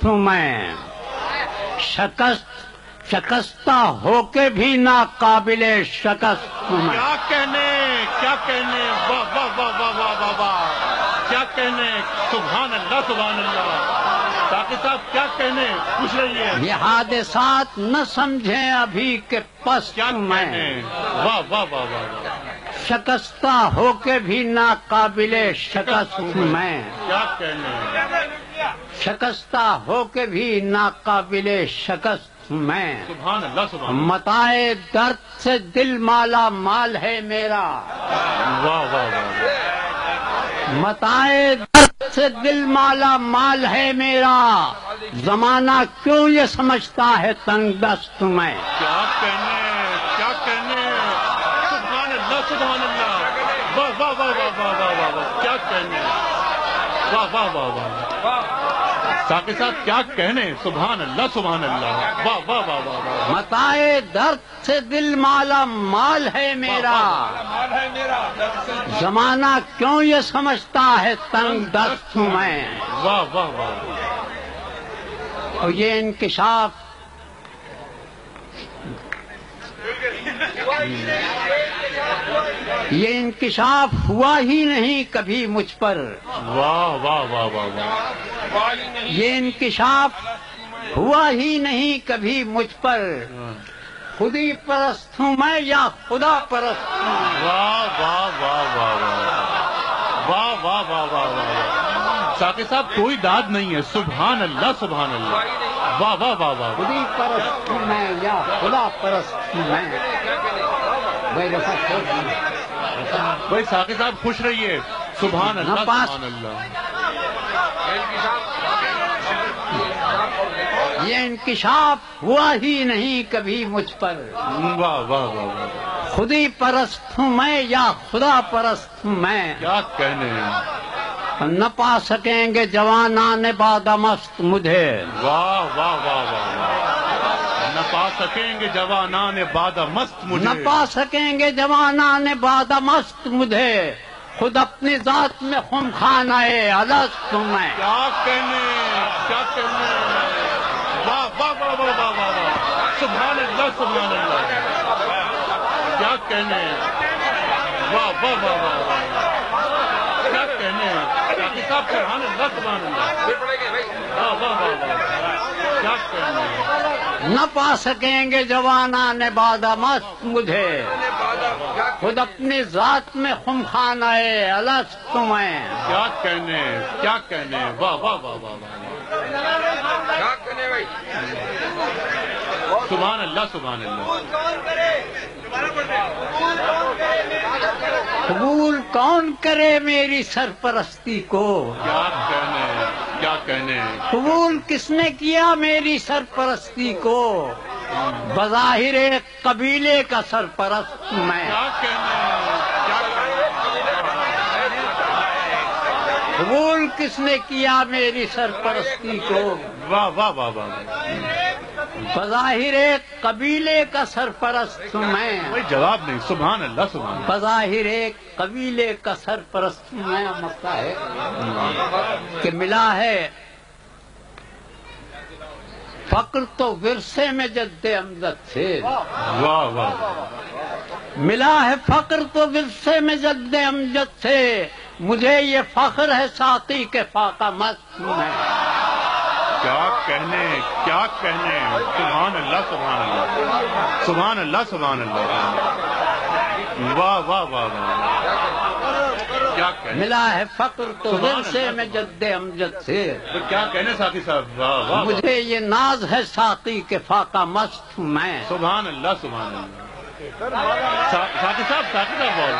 ہوں میں، شکستہ ہو کے بھی ناقابل شکست ہوں میں۔ کیا کہنے، کیا کہنے، واہ واہ واہ واہ واہ واہ واہ، کیا کہنے، سبحان اللہ سبحان اللہ۔ ساقی صاحب کیا کہنے، پوچھ رہی ہے۔ یہ حادثات نہ سمجھیں ابھی کہ پست کیا ہوں کہنے، میں، واہ واہ واہ واہ، شکستہ ہو کے بھی ناقابل شکست ہوں میں، کیا کہنے، شکستہ ہو کے بھی ناقابل شکست ہوں میں۔ سبحان اللہ سبحان اللہ۔ متائے درد سے دل مالا مال ہے میرا، واہ واہ واہ، متائے درد سے دل مالا مال ہے میرا، زمانہ کیوں یہ سمجھتا ہے تنگ دست میں۔ کیا کہنے، کیا کہنے، سبحان اللہ سبحان اللہ، واہ واہ واہ واہ واہ واہ واہ واہ، کیا کہنے، واہ واہ واہ واہ، ساقی صاحب کیا کہنے، سبحان اللہ سبحان اللہ، واہ واہ واہ واہ واہ، متائے درد سے دل مالا مال ہے میرا، زمانہ کیوں یہ سمجھتا ہے تنگ دست ہوں میں۔ واہ واہ واہ، اور یہ انکشاف ہوا ہی نہیں کبھی مجھ پر، واہ واہ واہ واہ واہ، یہ انکشاف ہوا ہی نہیں کبھی مجھ پر، خودی پرست ہوں میں یا خدا پرست ہوں۔ واہ واہ واہ واہ واہ، واہ واہ واہ واہ واہ، ساقی صاحب کوئی داد نہیں ہے، سبحان اللہ سبحان اللہ، واہ واہ واہ واہ، خودی پرست ہوں میں یا خدا پرست ہوں میں۔ بھائی ساقی صاحب خوش رہیے، سبحان اللہ نپاس سبحان اللہ، یہ انکشاف ہوا ہی نہیں کبھی مجھ پر، واہ واہ واہ واہ، خودی پرست ہوں میں یا خدا پرست ہوں میں۔ کیا کہنے، نہ پا سکیں گے جوانان بادمست مجھے، واہ واہ واہ واہ واہ، نہ پا سکیں گے جوانان باد مست مجھے، نہ پا سکیں گے جوانان بادمست مجھے، خود اپنی ذات میں خم خانہ الست ہوں میں۔ کیا کہنے، کیا کہنے، واہ واہ واہ واہ واہ واہ واہ، سبحان اللہ سبحان اللہ، کیا کہنے، واہ واہ واہ واہ واہ، کیا کہنے، ساقی صاحب سبحان اللہ سبحان اللہ، واہ واہ واہ واہ، کیا کہنے، نہ پا سکیں گے جوانان بادمست مجھے، خود اپنی ذات میں خم خانہ الست ہوں میں۔ کیا کہنے، کیا کہنے، واہ واہ واہ واہ واہ، سبحان اللہ سبحان اللہ، قبول کون کرے میری سرپرستی کو، کیا کہنے، کیا کہنے، قبول کس نے کیا میری سرپرستی کو، بظاہر ایک قبیلے کا سرپرست ہوں میں۔ کیا کہنے، کیا کہنے، قبول کس نے کیا میری سرپرستی کو، واہ واہ واہ واہ، بظاہر ایک قبیلے کا سرپرست ہوں میں، کوئی جواب نہیں، سبحان اللہ سبحان اللہ، بظاہر ایک قبیلے کا سرپرست ہوں میں۔ مسئلہ ہے کہ ملا ہے فقر تو ورثے میں جد امجد سے، واہ واہ، ملا ہے فقر تو ورثے میں جد امجد سے، مجھے یہ فخر ہے ساقی کے فاقہ مست ہوں میں۔ کیا کہنے، کیا کہنے، سبحان اللہ سبحان اللہ، سبحان اللہ سبحان اللہ، واہ واہ واہ واہ، کیا کہنے، ملا ہے فقر تو ورثے میں جد امجد سے، کیا کہنے ساقی صاحب، واہ واہ واہ، مجھے یہ ناز ہے ساقی کے فاقہ مست ہوں میں۔ سبحان اللہ سبحان اللہ، ساقی صاحب بول